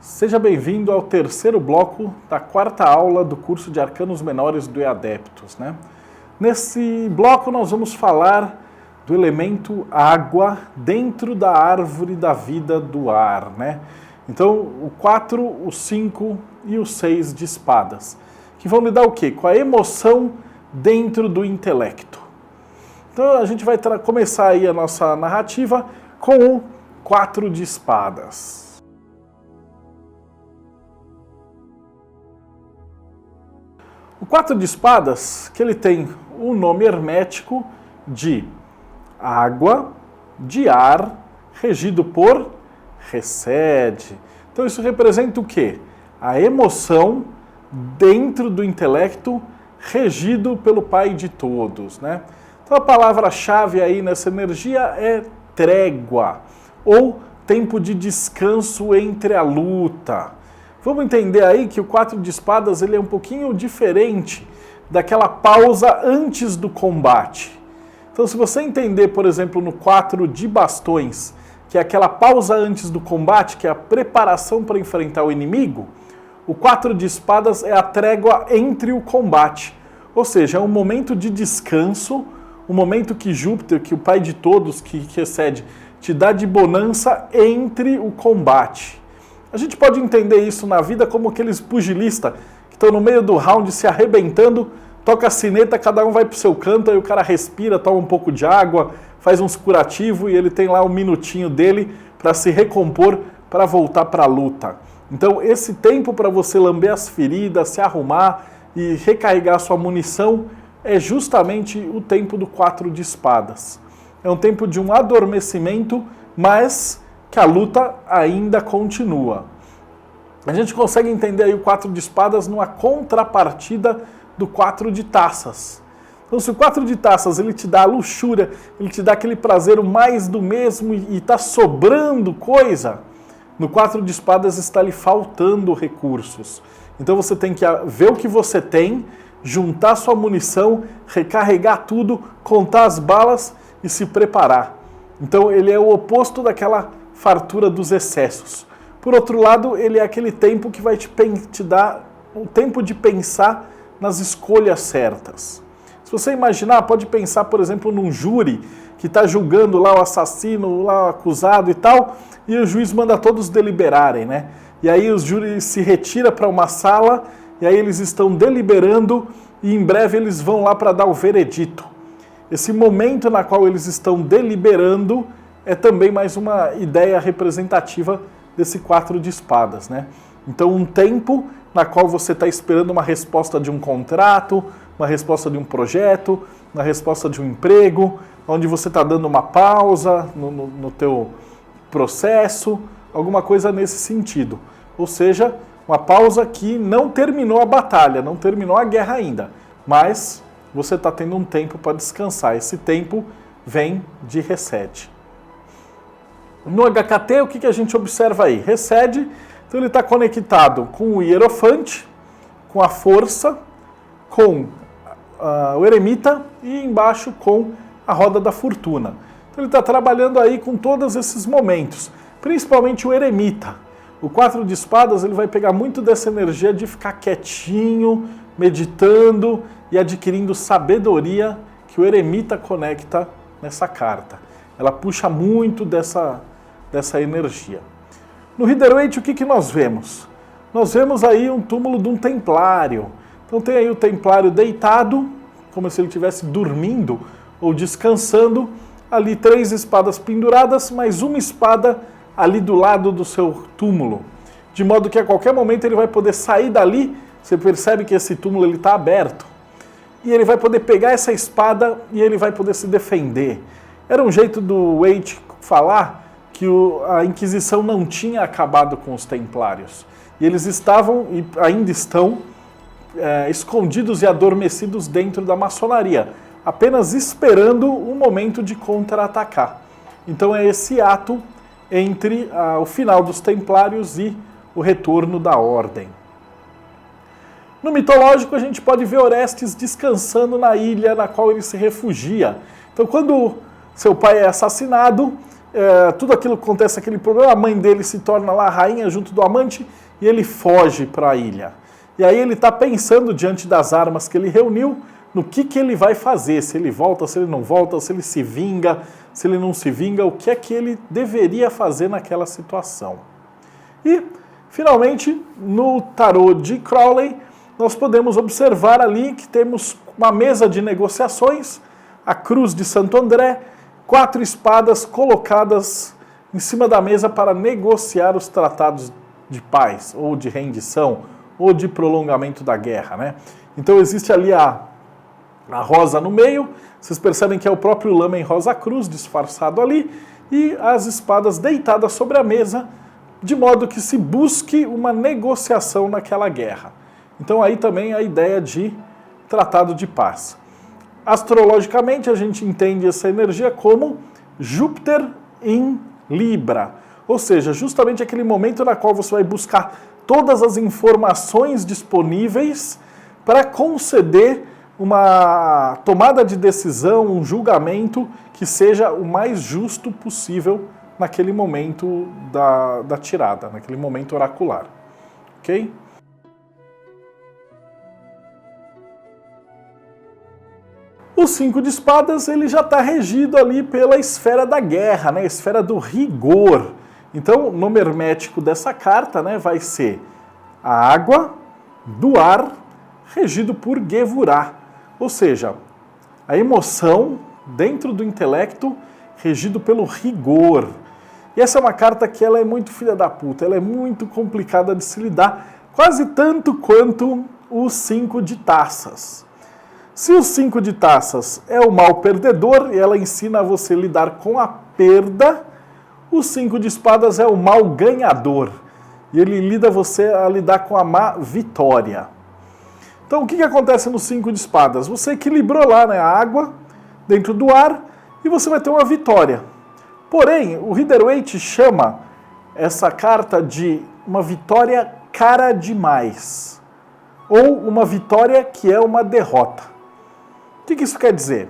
Seja bem-vindo ao terceiro bloco da quarta aula do curso de Arcanos Menores do EADeptos, né? Nesse bloco nós vamos falar do elemento água dentro da árvore da vida do ar, né? Então, o 4, o 5 e o 6 de espadas, que vão lidar o quê? Com a emoção dentro do intelecto. Então, a gente vai começar aí a nossa narrativa com o 4 de espadas. O 4 de espadas, que ele tem o nome hermético de água, de ar, regido por Resed. Então isso representa o quê? A emoção dentro do intelecto regido pelo Pai de todos, né? Então a palavra-chave aí nessa energia é trégua, ou tempo de descanso entre a luta. Vamos entender aí que o 4 de espadas ele é um pouquinho diferente daquela pausa antes do combate. Então se você entender, por exemplo, no 4 de bastões, que é aquela pausa antes do combate, que é a preparação para enfrentar o inimigo, o 4 de espadas é a trégua entre o combate. Ou seja, é um momento de descanso, um momento que Júpiter, que o Pai de todos, que Resed, te dá de bonança entre o combate. A gente pode entender isso na vida como aqueles pugilistas que estão no meio do round se arrebentando, toca a sineta, cada um vai para o seu canto, aí o cara respira, toma um pouco de água, faz uns curativos e ele tem lá um minutinho dele para se recompor, para voltar para a luta. Então esse tempo para você lamber as feridas, se arrumar e recarregar sua munição é justamente o tempo do 4 de espadas. É um tempo de um adormecimento, mas que a luta ainda continua. A gente consegue entender aí o 4 de espadas numa contrapartida do 4 de taças. Então se o 4 de taças ele te dá a luxúria, ele te dá aquele prazer mais do mesmo e está sobrando coisa, no 4 de espadas está lhe faltando recursos. Então você tem que ver o que você tem, juntar sua munição, recarregar tudo, contar as balas e se preparar. Então ele é o oposto daquela fartura dos excessos. Por outro lado, ele é aquele tempo que vai te dar o tempo de pensar nas escolhas certas. Se você imaginar, pode pensar, por exemplo, num júri que está julgando lá o assassino, lá o acusado e tal, e o juiz manda todos deliberarem, né? E aí os júris se retira para uma sala, e aí eles estão deliberando, e em breve eles vão lá para dar o veredito. Esse momento na qual eles estão deliberando é também mais uma ideia representativa desse 4 de espadas, né? Então um tempo na qual você está esperando uma resposta de um contrato, uma resposta de um projeto, uma resposta de um emprego, onde você está dando uma pausa no teu processo, alguma coisa nesse sentido. Ou seja, uma pausa que não terminou a batalha, não terminou a guerra ainda, mas você está tendo um tempo para descansar. Esse tempo vem de Resed. No HKT, o que a gente observa aí? Resed, então ele está conectado com o Hierofante, com a Força, com o Eremita e embaixo com a Roda da Fortuna. Então ele está trabalhando aí com todos esses momentos, principalmente o Eremita. O 4 de espadas ele vai pegar muito dessa energia de ficar quietinho, meditando e adquirindo sabedoria que o Eremita conecta nessa carta. Ela puxa muito dessa energia. No Rider-Waite, o que nós vemos? Nós vemos aí um túmulo de um templário. Então tem aí o templário deitado, como se ele estivesse dormindo ou descansando. Ali 3 espadas penduradas, mais uma espada ali do lado do seu túmulo. De modo que a qualquer momento ele vai poder sair dali. Você percebe que esse túmulo está aberto. E ele vai poder pegar essa espada e ele vai poder se defender. Era um jeito do Waite falar que a Inquisição não tinha acabado com os templários. E eles estavam, e ainda estão, escondidos e adormecidos dentro da maçonaria, apenas esperando o momento de contra-atacar. Então é esse ato entre o final dos templários e o retorno da ordem. No mitológico, a gente pode ver Orestes descansando na ilha na qual ele se refugia. Então, quando seu pai é assassinado, tudo aquilo acontece, aquele problema, a mãe dele se torna lá a rainha junto do amante e ele foge para a ilha. E aí ele está pensando diante das armas que ele reuniu, no que ele vai fazer, se ele volta, se ele não volta, se ele se vinga, se ele não se vinga, o que é que ele deveria fazer naquela situação. E, finalmente, no tarô de Crowley, nós podemos observar ali que temos uma mesa de negociações, a cruz de Santo André, 4 espadas colocadas em cima da mesa para negociar os tratados de paz, ou de rendição, ou de prolongamento da guerra, né? Então existe ali a rosa no meio, vocês percebem que é o próprio Lamen Rosa Cruz disfarçado ali, e as espadas deitadas sobre a mesa, de modo que se busque uma negociação naquela guerra. Então aí também a ideia de tratado de paz. Astrologicamente a gente entende essa energia como Júpiter em Libra, ou seja, justamente aquele momento na qual você vai buscar todas as informações disponíveis para conceder uma tomada de decisão, um julgamento que seja o mais justo possível naquele momento da tirada, naquele momento oracular. Ok? O 5 de espadas ele já está regido ali pela esfera da guerra, né? A esfera do rigor. Então, o nome hermético dessa carta, né, vai ser a água do ar regido por Gevurah. Ou seja, a emoção dentro do intelecto regido pelo rigor. E essa é uma carta que ela é muito filha da puta, ela é muito complicada de se lidar, quase tanto quanto o 5 de taças. Se o 5 de taças é o mal perdedor e ela ensina a você lidar com a perda, o 5 de espadas é o mal ganhador. E ele lida você a lidar com a má vitória. Então o que acontece no 5 de espadas? Você equilibrou lá, né, a água dentro do ar e você vai ter uma vitória. Porém, o Rider-Waite chama essa carta de uma vitória cara demais. Ou uma vitória que é uma derrota. O que isso quer dizer?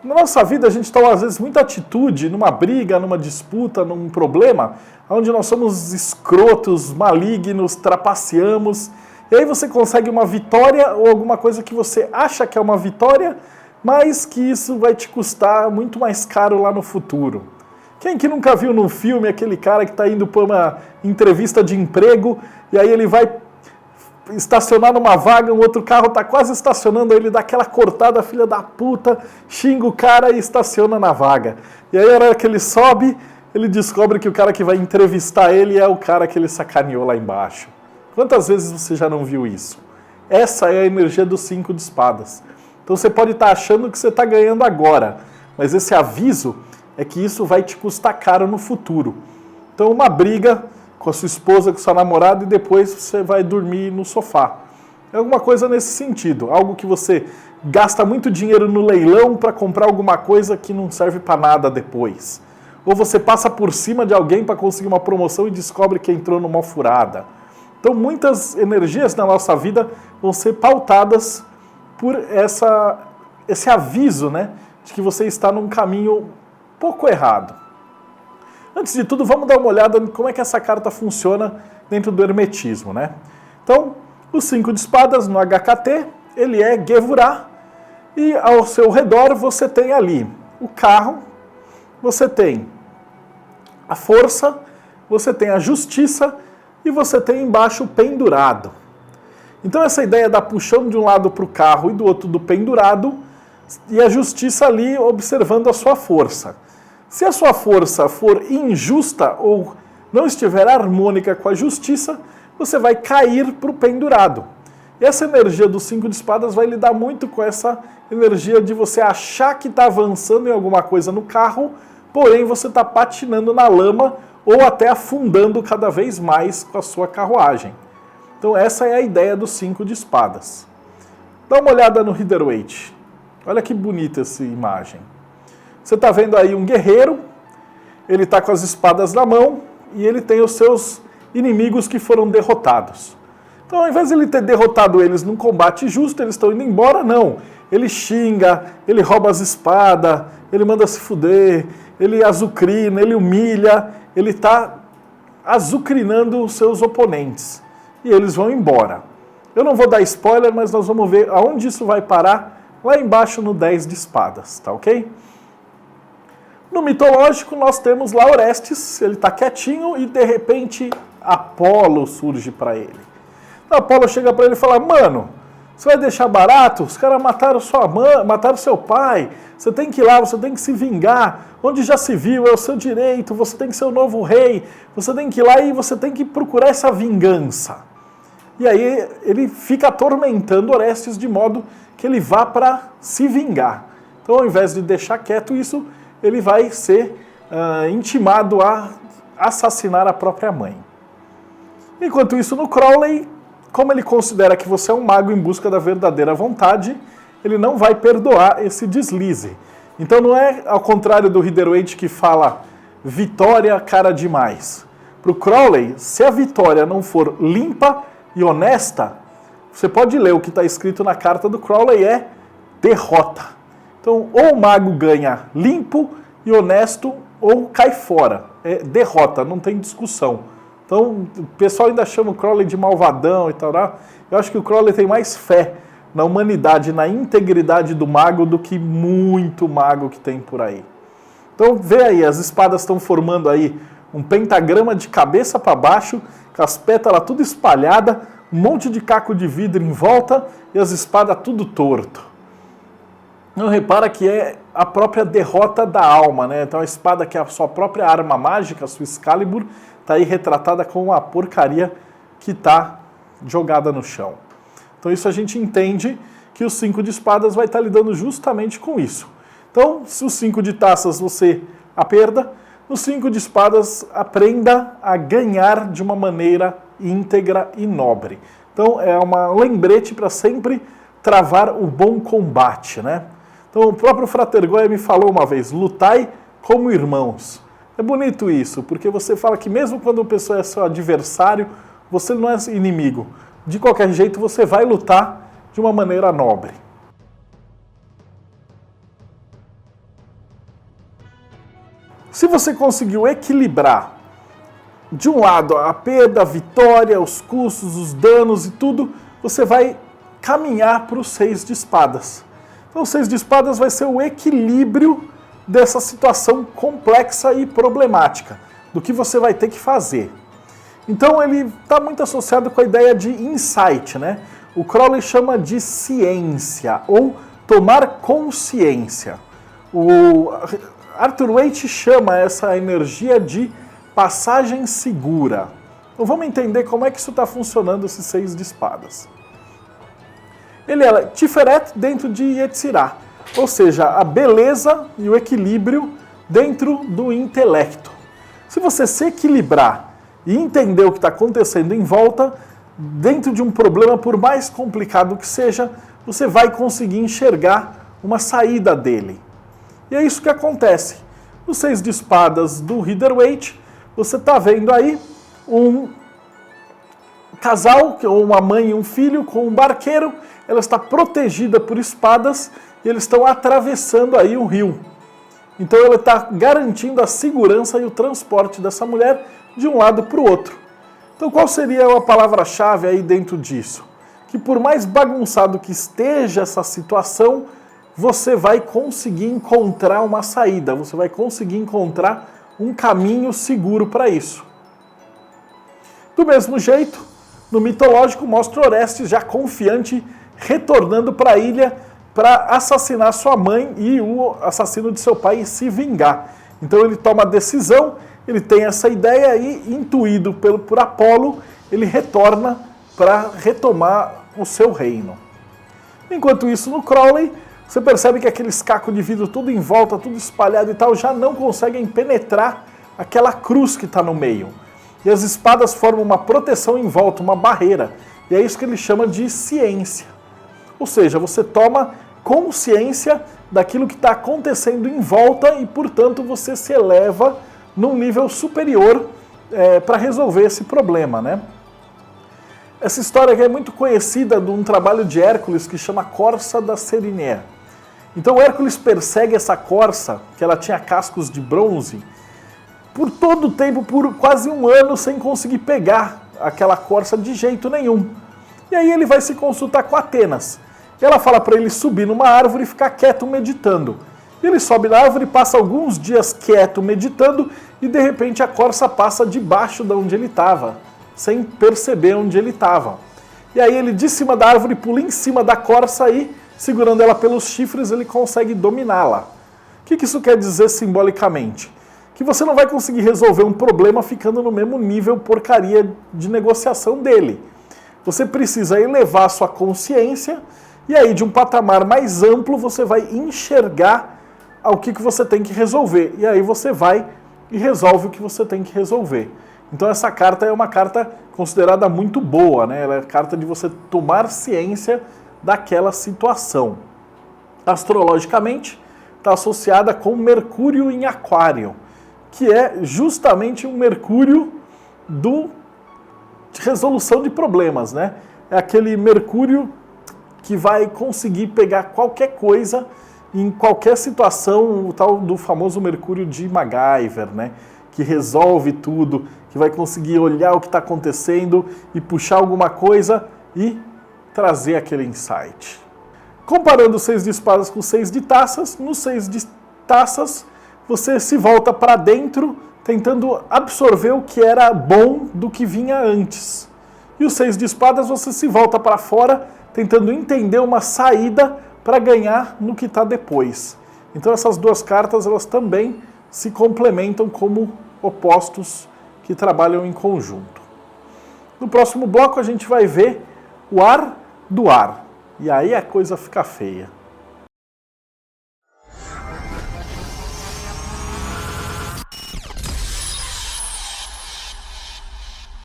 Na nossa vida a gente toma às vezes muita atitude numa briga, numa disputa, num problema, onde nós somos escrotos, malignos, trapaceamos, e aí você consegue uma vitória ou alguma coisa que você acha que é uma vitória, mas que isso vai te custar muito mais caro lá no futuro. Quem que nunca viu num filme aquele cara que está indo para uma entrevista de emprego e aí ele vai estacionar numa vaga, um outro carro está quase estacionando, aí ele dá aquela cortada, filha da puta, xinga o cara e estaciona na vaga. E aí, na hora que ele sobe, ele descobre que o cara que vai entrevistar ele é o cara que ele sacaneou lá embaixo. Quantas vezes você já não viu isso? Essa é a energia do 5 de espadas. Então você pode estar achando que você está ganhando agora, mas esse aviso é que isso vai te custar caro no futuro. Então uma briga com a sua esposa, com a sua namorada, e depois você vai dormir no sofá. É alguma coisa nesse sentido, algo que você gasta muito dinheiro no leilão para comprar alguma coisa que não serve para nada depois. Ou você passa por cima de alguém para conseguir uma promoção e descobre que entrou numa furada. Então muitas energias na nossa vida vão ser pautadas por esse aviso, né, de que você está num caminho pouco errado. Antes de tudo, vamos dar uma olhada em como é que essa carta funciona dentro do hermetismo, né? Então, o 5 de espadas no HKT, ele é Gevurah, e ao seu redor você tem ali o carro, você tem a força, você tem a justiça e você tem embaixo o pendurado. Então essa ideia da puxão de um lado para o carro e do outro do pendurado, e a justiça ali observando a sua força. Se a sua força for injusta ou não estiver harmônica com a justiça, você vai cair para o pendurado. E essa energia do 5 de espadas vai lidar muito com essa energia de você achar que está avançando em alguma coisa no carro, porém você está patinando na lama ou até afundando cada vez mais com a sua carruagem. Então essa é a ideia do 5 de espadas. Dá uma olhada no Rider-Waite. Olha que bonita essa imagem. Você está vendo aí um guerreiro, ele está com as espadas na mão e ele tem os seus inimigos que foram derrotados. Então, ao invés de ele ter derrotado eles num combate justo, eles estão indo embora, não. Ele xinga, ele rouba as espadas, ele manda se fuder, ele azucrina, ele humilha, ele está azucrinando os seus oponentes. E eles vão embora. Eu não vou dar spoiler, mas nós vamos ver aonde isso vai parar, lá embaixo no 10 de espadas, tá ok? No mitológico nós temos lá Orestes, ele está quietinho e de repente Apolo surge para ele. Então, Apolo chega para ele e fala, mano, você vai deixar barato? Os caras mataram sua mãe, mataram seu pai, você tem que ir lá, você tem que se vingar, onde já se viu, é o seu direito, você tem que ser o novo rei, você tem que ir lá e você tem que procurar essa vingança. E aí ele fica atormentando Orestes de modo que ele vá para se vingar. Então, ao invés de deixar quieto isso, ele vai ser intimado a assassinar a própria mãe. Enquanto isso, no Crowley, como ele considera que você é um mago em busca da verdadeira vontade, ele não vai perdoar esse deslize. Então não é ao contrário do Rider-Waite que fala vitória cara demais. Para o Crowley, se a vitória não for limpa e honesta, você pode ler o que está escrito na carta do Crowley é derrota. Então, ou o mago ganha limpo e honesto, ou cai fora. É derrota, não tem discussão. Então, o pessoal ainda chama o Crowley de malvadão e tal. Né? Eu acho que o Crowley tem mais fé na humanidade, na integridade do mago, do que muito mago que tem por aí. Então, vê aí, as espadas estão formando aí um pentagrama de cabeça para baixo, com as pétalas tudo espalhada, um monte de caco de vidro em volta e as espadas tudo torto. Não repara que é a própria derrota da alma, né? Então a espada que é a sua própria arma mágica, a sua Excalibur, está aí retratada com uma porcaria que está jogada no chão. Então isso a gente entende que o 5 de espadas vai estar lidando justamente com isso. Então, se o 5 de taças você a perda, no 5 de espadas aprenda a ganhar de uma maneira íntegra e nobre. Então é um lembrete para sempre travar o bom combate, né? Então o próprio Frater Goya me falou uma vez, lutai como irmãos. É bonito isso, porque você fala que mesmo quando a pessoa é seu adversário, você não é inimigo. De qualquer jeito você vai lutar de uma maneira nobre. Se você conseguiu equilibrar de um lado a perda, a vitória, os custos, os danos e tudo, você vai caminhar para o 6 de espadas. Então o 6 de espadas vai ser o equilíbrio dessa situação complexa e problemática, do que você vai ter que fazer. Então ele está muito associado com a ideia de insight, né? O Crowley chama de ciência, ou tomar consciência. O Arthur Waite chama essa energia de passagem segura. Então vamos entender como é que isso está funcionando, esse 6 de espadas. Ele é Tiferet dentro de Yetzirah, ou seja, a beleza e o equilíbrio dentro do intelecto. Se você se equilibrar e entender o que está acontecendo em volta, dentro de um problema, por mais complicado que seja, você vai conseguir enxergar uma saída dele. E é isso que acontece. No 6 de espadas do Rider-Waite, você está vendo aí um casal, ou uma mãe e um filho, com um barqueiro. Ela está protegida por espadas e eles estão atravessando aí o rio. Então ela está garantindo a segurança e o transporte dessa mulher de um lado para o outro. Então qual seria a palavra-chave aí dentro disso? Que por mais bagunçado que esteja essa situação, você vai conseguir encontrar uma saída, você vai conseguir encontrar um caminho seguro para isso. Do mesmo jeito, no mitológico mostra Orestes já confiante, retornando para a ilha para assassinar sua mãe e o assassino de seu pai e se vingar. Então ele toma a decisão, ele tem essa ideia e, intuído por Apolo, ele retorna para retomar o seu reino. Enquanto isso, no Crowley, você percebe que aqueles cacos de vidro tudo em volta, tudo espalhado e tal, já não conseguem penetrar aquela cruz que está no meio. E as espadas formam uma proteção em volta, uma barreira. E é isso que ele chama de ciência. Ou seja, você toma consciência daquilo que está acontecendo em volta e, portanto, você se eleva num nível superior para resolver esse problema, né? Essa história aqui é muito conhecida de um trabalho de Hércules que chama Corsa da Serineia. Então o Hércules persegue essa corça, que ela tinha cascos de bronze, por todo o tempo, por quase um ano, sem conseguir pegar aquela corça de jeito nenhum. E aí ele vai se consultar com Atenas. Ela fala para ele subir numa árvore e ficar quieto meditando. Ele sobe na árvore, passa alguns dias quieto meditando e de repente a corça passa debaixo de onde ele estava, sem perceber onde ele estava. E aí ele de cima da árvore pula em cima da corça e, segurando ela pelos chifres, ele consegue dominá-la. O que isso quer dizer simbolicamente? Que você não vai conseguir resolver um problema ficando no mesmo nível porcaria de negociação dele. Você precisa elevar a sua consciência e aí de um patamar mais amplo você vai enxergar o que você tem que resolver. E aí você vai e resolve o que você tem que resolver. Então essa carta é uma carta considerada muito boa, né? Ela é a carta de você tomar ciência daquela situação. Astrologicamente, está associada com Mercúrio em Aquário, que é justamente um Mercúrio de resolução de problemas, né? É aquele Mercúrio que vai conseguir pegar qualquer coisa em qualquer situação, o tal do famoso Mercúrio de MacGyver, né? Que resolve tudo, que vai conseguir olhar o que está acontecendo e puxar alguma coisa e trazer aquele insight. Comparando o 6 de espadas com o 6 de taças, no 6 de taças você se volta para dentro, tentando absorver o que era bom do que vinha antes. E o 6 de espadas você se volta para fora, tentando entender uma saída para ganhar no que está depois. Então essas duas cartas elas também se complementam como opostos que trabalham em conjunto. No próximo bloco a gente vai ver o ar do ar. E aí a coisa fica feia.